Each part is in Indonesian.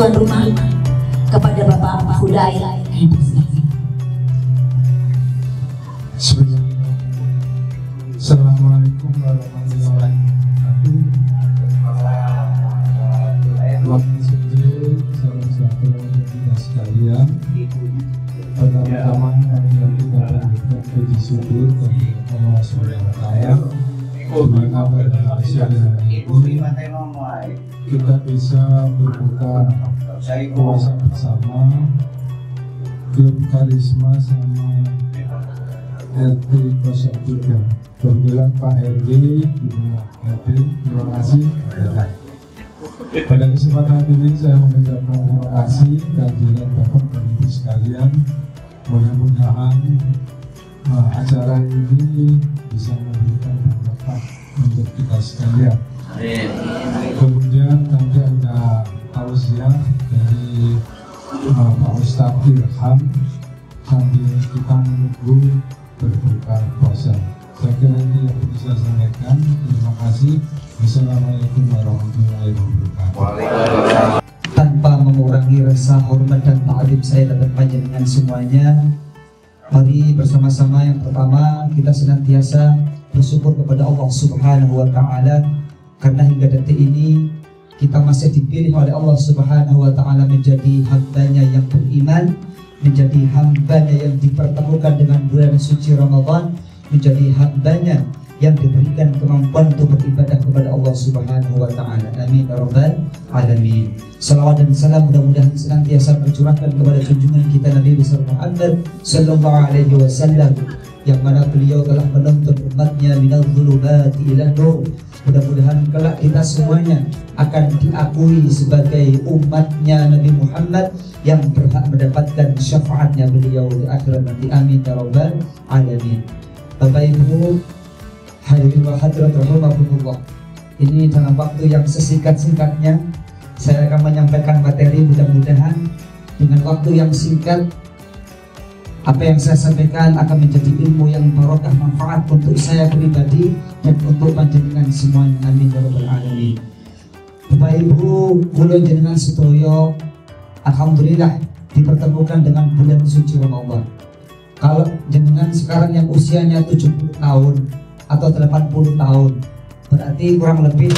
tuan rumah kepada Bapak Hudail. Assalamualaikum warahmatullahi wabarakatuh. Salam sejahtera untuk kita sekalian. Pertama-tama kami mengucapkan puji syukur kepada Allah SWT, di mana pada siang hari ini kita bisa berbuka puasa bersama Klub Karisma sama RT 03. Kebetulan Pak RD, Ibu RT, terima kasih. Pada kesempatan ini saya mengucapkan terima kasih kehadiran Bapak dan Ibu sekalian. Mudah-mudahan acara ini bisa memberikan manfaat untuk kita sekalian. Kemudian nanti ada tausiah dari Pak Ustadz Ilham sambil kita menunggu berbuka puasa. Saya kira ini yang bisa saya sampaikan. Terima kasih. Wassalamualaikum warahmatullahi wabarakatuh. Tanpa mengurangi rasa hormat dan ta'zim saya dan panjenengan semuanya, mari bersama-sama yang pertama kita senantiasa bersyukur kepada Allah Subhanahu wa Ta'ala, karena hingga detik ini kita masih dipilih oleh Allah Subhanahu wa Ta'ala menjadi hambanya yang beriman, menjadi hambanya yang dipertemukan dengan bulan suci Ramadan, menjadi hambanya yang diberikan kemampuan untuk beribadah kepada Allah Subhanahu wa Ta'ala. Amin ya rabbal alamin. Salawat dan salam mudah-mudahan senantiasa tercurahkan kepada junjungan kita Nabi besar Muhammad sallallahu alaihi wasallam, yang mana beliau telah menuntun umatnya minal dzulumati ila nur. Mudah-mudahan kelak kita semuanya akan diakui sebagai umatnya Nabi Muhammad yang berhak mendapatkan syafaatnya beliau di akhirat nanti. Amin ya rabbal alamin. Bapak Ibu hadirin wa hadirat rahimakumullah, ini dalam waktu yang sesingkat-singkatnya saya akan menyampaikan materi. Mudah-mudahan dengan waktu yang singkat apa yang saya sampaikan akan menjadi ilmu yang barokah, manfaat untuk saya pribadi dan untuk panjenengan semuanya. Amin ya rabbal alamin. Bapak Ibu kula jenengan sedaya alhamdulillah dipertemukan dengan bulan suci Ramadan. Kalau jenengan sekarang yang usianya 70 tahun atau 80 tahun, berarti kurang lebih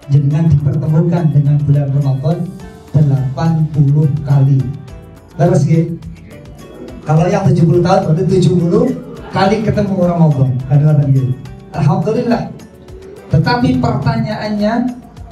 jenengan dipertemukan dengan bulan Ramadan 80 kali. Terus gitu. Kalau yang 70 tahun berarti 70 kali ketemu Ramadan. Kadang-kadang gitu. Alhamdulillah. Tetapi pertanyaannya,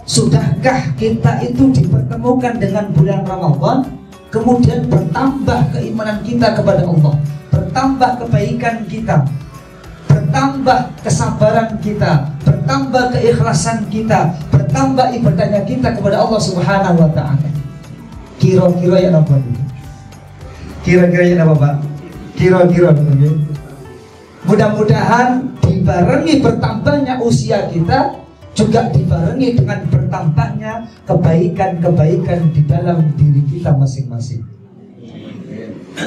sudahkah kita itu dipertemukan dengan bulan Ramadan, kemudian bertambah keimanan kita kepada Allah, bertambah kebaikan kita, bertambah kesabaran kita, bertambah keikhlasan kita, bertambah ibadahnya kita kepada Allah Subhanahu wa Ta'ala. Kira-kira ya apa? Kira-kira ya apa, Pak? Kira-kira mudah-mudahan dibarengi bertambahnya usia kita, juga dibarengi dengan bertambahnya kebaikan-kebaikan di dalam diri kita masing-masing.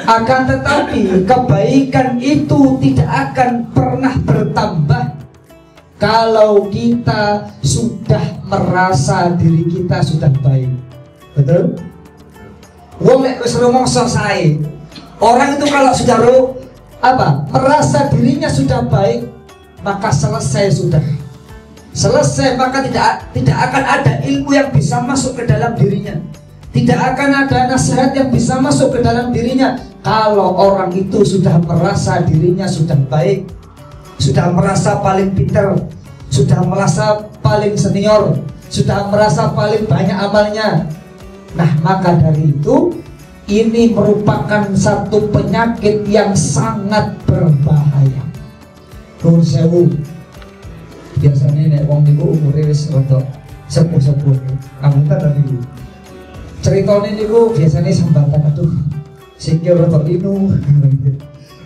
Akan tetapi kebaikan itu tidak akan pernah bertambah kalau kita sudah merasa diri kita sudah baik. Betul? Wong nek wis rumangsa sae. Orang itu kalau sudah merasa dirinya sudah baik, maka selesai sudah. Selesai, maka tidak akan ada ilmu yang bisa masuk ke dalam dirinya. Tidak akan ada nasihat yang bisa masuk ke dalam dirinya. Kalau orang itu sudah merasa dirinya sudah baik, sudah merasa paling pintar, sudah merasa paling senior, sudah merasa paling banyak amalnya. Nah, maka dari itu ini merupakan satu penyakit yang sangat berbahaya. Nuwun sewu. Biasanya nek wong niku umure wis rada sepuh-sepuh. Kamu tak tadi ceritanya niku biasanya sambatan, aduh sikil rada linu,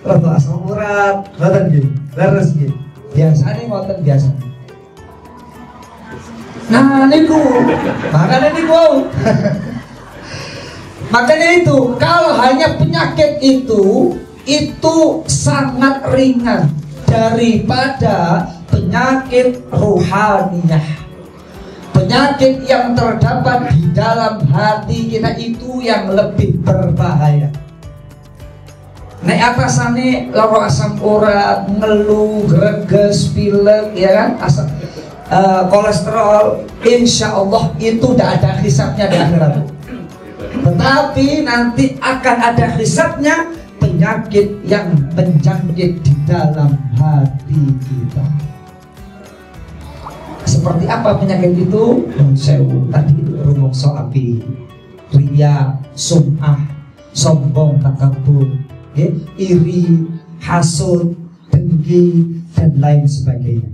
rada asam urat, ngoten nggih. Leres nggih. Biasane ngoten biasane. Nah niku, makanya niku. Makanya itu, kalau hanya penyakit itu sangat ringan daripada penyakit ruhaniyah. Penyakit yang terdapat di dalam hati kita itu yang lebih berbahaya. Nek atasane lara asam urat, ngeluh, greges, pilek, ya kan, kolesterol, insya Allah itu tidak ada hisabnya di akhirat. Tetapi nanti akan ada hisabnya penyakit yang menjangkit di dalam hati kita. Seperti apa penyakit itu? Sewu tadi itu rumongso api, riya, sum'ah, sombong, takabur, ya, iri, hasud, dengki, dan lain sebagainya.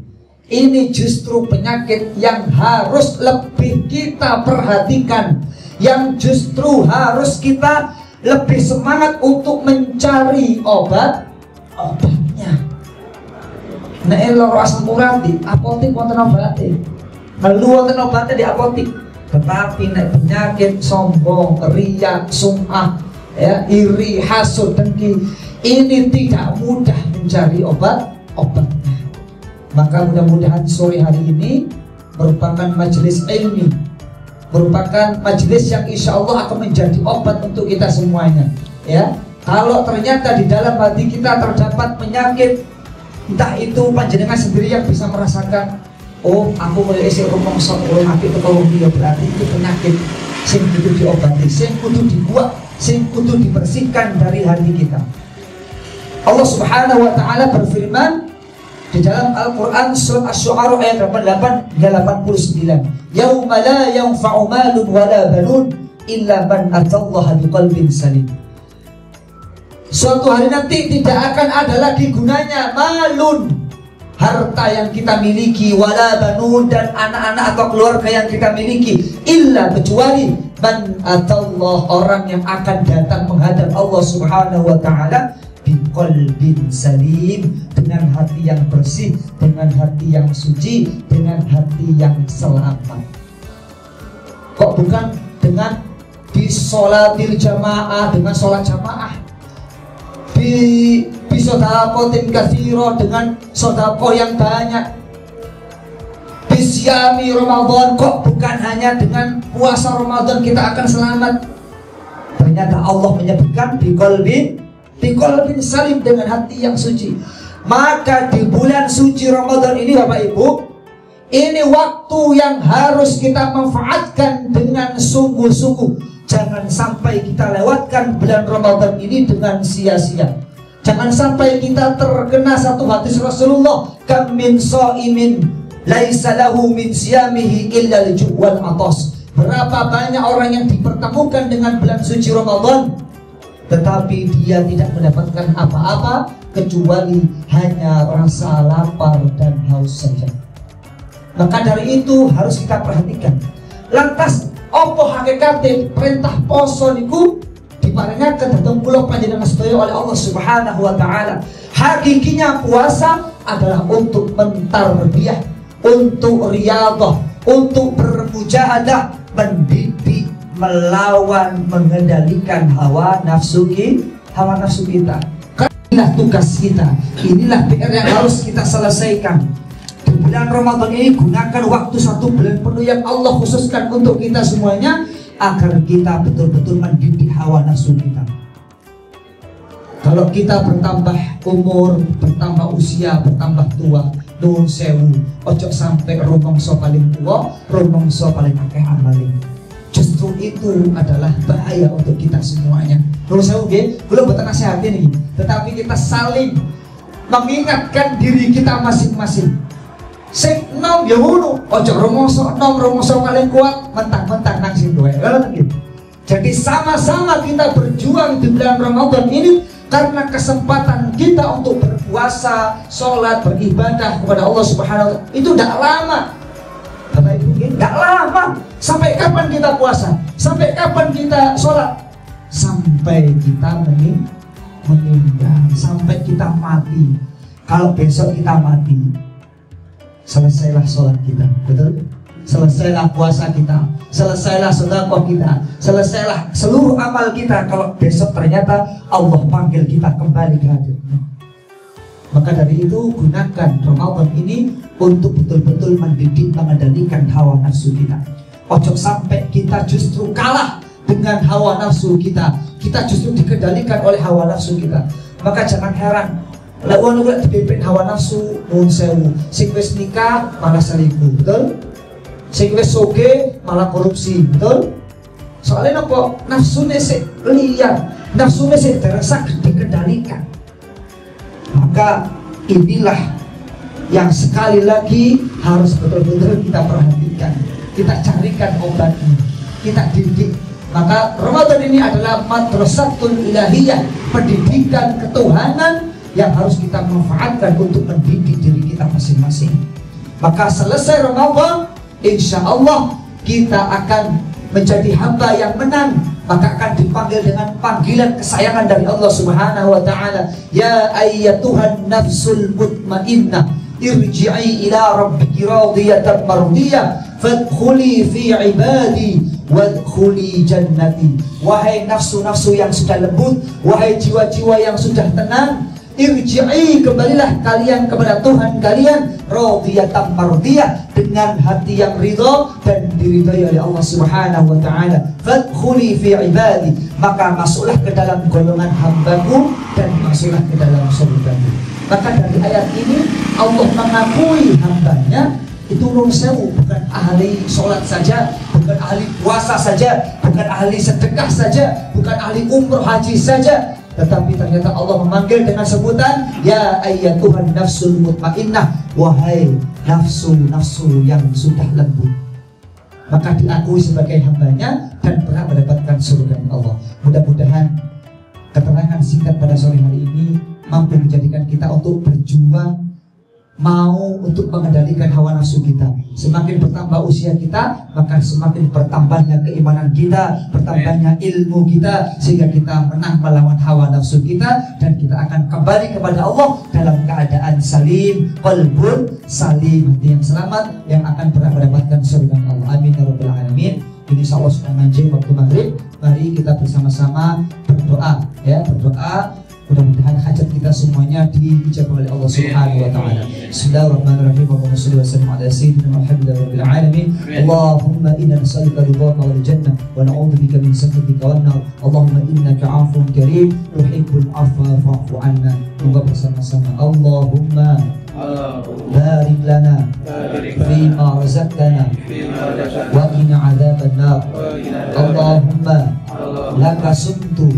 Ini justru penyakit yang harus lebih kita perhatikan, yang justru harus kita lebih semangat untuk mencari obatnya. Nek loro asam urat di apotik wonten obate, melu wonten obate di apotik. Tetapi nek penyakit sombong, riya, sum'ah, ya, iri, hasud, dengki, ini tidak mudah mencari obatnya. Maka mudah-mudahan sore hari ini merupakan majelis ilmi, merupakan majelis yang insya Allah akan menjadi obat untuk kita semuanya. Ya, kalau ternyata di dalam hati kita terdapat penyakit, entah itu panjenengan sendiri yang bisa merasakan, oh aku mulai isi rumongso urung apik teko wong liya, berarti itu penyakit sing kudu diobati, sing kudu dibuat, sing kudu dibersihkan dari hati kita. Allah Subhanahu wa taala berfirman di dalam Al-Qur'an surat Asy-Syu'ara ayat 88 hingga 89. Yauma la yanfa'u malun wala banun illa man atallaha biqalbin salim. Suatu hari nanti tidak akan ada lagi gunanya malun, harta yang kita miliki, wala banun, dan anak-anak atau keluarga yang kita miliki, illa kecuali man atallah, orang yang akan datang menghadap Allah Subhanahu wa taala biqalbin salim, dengan hati yang bersih, dengan hati yang suci, dengan hati yang selamat. Kok bukan dengan bisolatil jamaah, dengan sholat jamaah, bisodakotin kathiro, dengan sodako yang banyak, bisyami Ramadan, kok bukan hanya dengan puasa Ramadan kita akan selamat. Ternyata Allah menyebutkan biqalbin salim, dengan hati yang suci. Maka di bulan suci Ramadan ini Bapak Ibu, ini waktu yang harus kita manfaatkan dengan sungguh-sungguh. Jangan sampai kita lewatkan bulan Ramadan ini dengan sia-sia. Jangan sampai kita terkena satu hadis Rasulullah, kam min shaimin laisa lahu min siyamihi illa al-ju' wal atas. Berapa banyak orang yang dipertemukan dengan bulan suci Ramadan, tetapi dia tidak mendapatkan apa-apa kecuali hanya rasa lapar dan haus saja. Maka dari itu harus kita perhatikan. Lantas opo hakikate perintah poso niku diparingaken dhateng kula panjenengan sedaya oleh Allah Subhanahu wa taala. Hakikinya puasa adalah untuk mentarbiyah, untuk riyadhah, untuk bermujahadah, mendidik, melawan, mengendalikan hawa nafsu kita. Inilah tugas kita, inilah PR yang harus kita selesaikan. Di bulan Ramadan ini gunakan waktu 1 bulan penuh yang Allah khususkan untuk kita semuanya, agar kita betul-betul mendidik hawa nafsu kita. Kalau kita bertambah umur, bertambah usia, bertambah tua, nuwun sewu, ojo sampai rumangsa paling tua, rumangsa paling akeh amale. Justru itu adalah bahaya untuk kita semuanya. Nuwun sewu nggih, kula mboten nasihatin iki, tetapi kita saling mengingatkan diri kita masing-masing. Sing nom ya ngono, ojo rumangsa nom, rumangsa paling kuat, mentang-mentang nang sing duwe. Jadi sama-sama kita berjuang di bulan Ramadan ini, karena kesempatan kita untuk berpuasa, sholat, beribadah kepada Allah Subhanahu wa taala itu tidak lama. Bapak Ibu, tidak lama. Sampai kapan kita puasa? Sampai kapan kita sholat? Sampai kita meninggal, sampai kita mati. Kalau besok kita mati, selesailah sholat kita, betul? Selesailah puasa kita, selesailah sedekah kita, selesailah seluruh amal kita. Kalau besok ternyata Allah panggil kita kembali ke hadiratnya, Maka dari itu gunakan Ramadan ini untuk betul-betul mendidik, mengendalikan hawa nafsu kita. Ojo sampai kita justru kalah dengan hawa nafsu kita. Kita justru dikendalikan oleh hawa nafsu kita. Maka jangan heran, lawan udah dipimpin hawa nafsu, nun sewu. Sing wis nikah malah selingkuh, betul? Sing wis soge malah korupsi, betul? Soalnya nopo nafsunya sih liar, nafsunya sih terasa dikendalikan. Maka inilah yang sekali lagi harus betul-betul kita perhatikan, kita carikan obatnya, kita didik. Maka Ramadan ini adalah madrasatul ilahiyah, pendidikan ketuhanan yang harus kita manfaatkan untuk mendidik diri kita masing-masing. Maka selesai Ramadan, insya Allah kita akan menjadi hamba yang menang. Maka akan dipanggil dengan panggilan kesayangan dari Allah Subhanahu wa ta'ala. Ya ayyatuhan nafsul mutmainnah, irji'i ila rabbiki radiyatan mardiyah, fadkhuli fi ibadi wadkhuli jannati. Wahai nafsu-nafsu yang sudah lembut, wahai jiwa-jiwa yang sudah tenang, irji'i, kembalilah kalian kepada Tuhan kalian, radiyatan mardiyah, dengan hati yang ridha dan diridhai oleh Allah Subhanahu wa ta'ala. Fadkhuli fi ibadi, maka masuklah ke dalam golongan hambaku dan masuklah ke dalam surgaku. Maka dari ayat ini Allah mengakui hambanya itu nun sewu, bukan ahli sholat saja, bukan ahli puasa saja, bukan ahli sedekah saja, bukan ahli umroh haji saja, tetapi ternyata Allah memanggil dengan sebutan ya ayyatuhan nafsul mutmainnah, wahai nafsu-nafsu yang sudah lembut. Maka diakui sebagai hambanya dan berhak mendapatkan surga Allah. Mudah-mudahan keterangan singkat pada sore hari ini mampu menjadikan kita untuk berjuang, mau untuk mengendalikan hawa nafsu kita. Semakin bertambah usia kita, maka semakin bertambahnya keimanan kita, bertambahnya ilmu kita, sehingga kita menang melawan hawa nafsu kita, dan kita akan kembali kepada Allah dalam keadaan salim, qalbun salim, hati yang selamat, yang akan pernah mendapatkan surga Allah. Amin ya rabbal alamin. Ini insyaallah sudah manjing waktu maghrib. Mari kita bersama-sama berdoa, ya, berdoa. Mudah-mudahan hajat kita semuanya diijabah oleh Allah Subhanahu wa ta'ala. Bismillahirrahmanirrahim. Allahumma shalli wa sallim ala sayyidina Muhammadin rabbil alamin. Allahumma inna nas'aluka ridhaka wal jannah wa na'udzubika min sakhatika wan nar. Allahumma innaka 'afuwun karim tuhibbul 'afwa fa'fu 'anna. Semoga bersama-sama. Allahumma barik lana fima razaqtana wa qina 'adzaban nar. Allahumma laka sumtu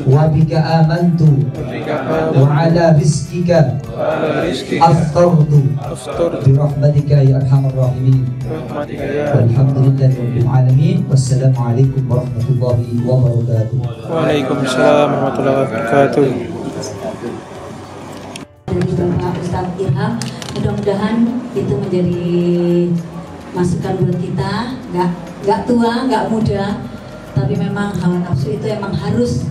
wa bika amantu wa ala rizqika aftartu bi rahmatika ya arhamar rahimin. Walhamdulillahi rabbil alamin. Wassalamu alaikum warahmatullahi wabarakatuh. Waalaikumsalam warahmatullahi wabarakatuh. Dari Bapak Ustadz Ilham, mudah-mudahan itu menjadi masukan buat kita. Nggak tua, nggak muda, tapi memang hawa nafsu itu emang harus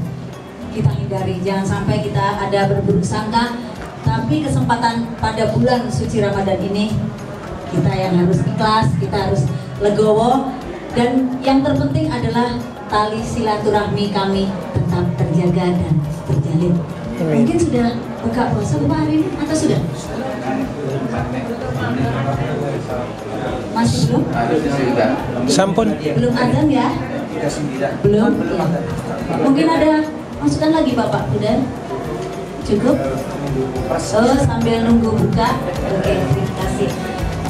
kita hindari. Jangan sampai kita ada berburuk sangka. Tapi kesempatan pada bulan suci Ramadan ini kita yang harus ikhlas, kita harus legowo, dan yang terpenting adalah tali silaturahmi kami tetap terjaga dan terjalin. Mungkin sudah buka puasa Bapak hari ini atau sudah? Masih belum? Sampun. Belum azan ya? Belum? Ya. Mungkin ada masukan lagi Bapak? Udah? Cukup? Oh, sambil nunggu buka? Oke, terima kasih.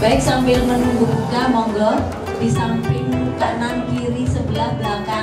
Baik, sambil menunggu buka, monggo di samping kanan kiri sebelah belakang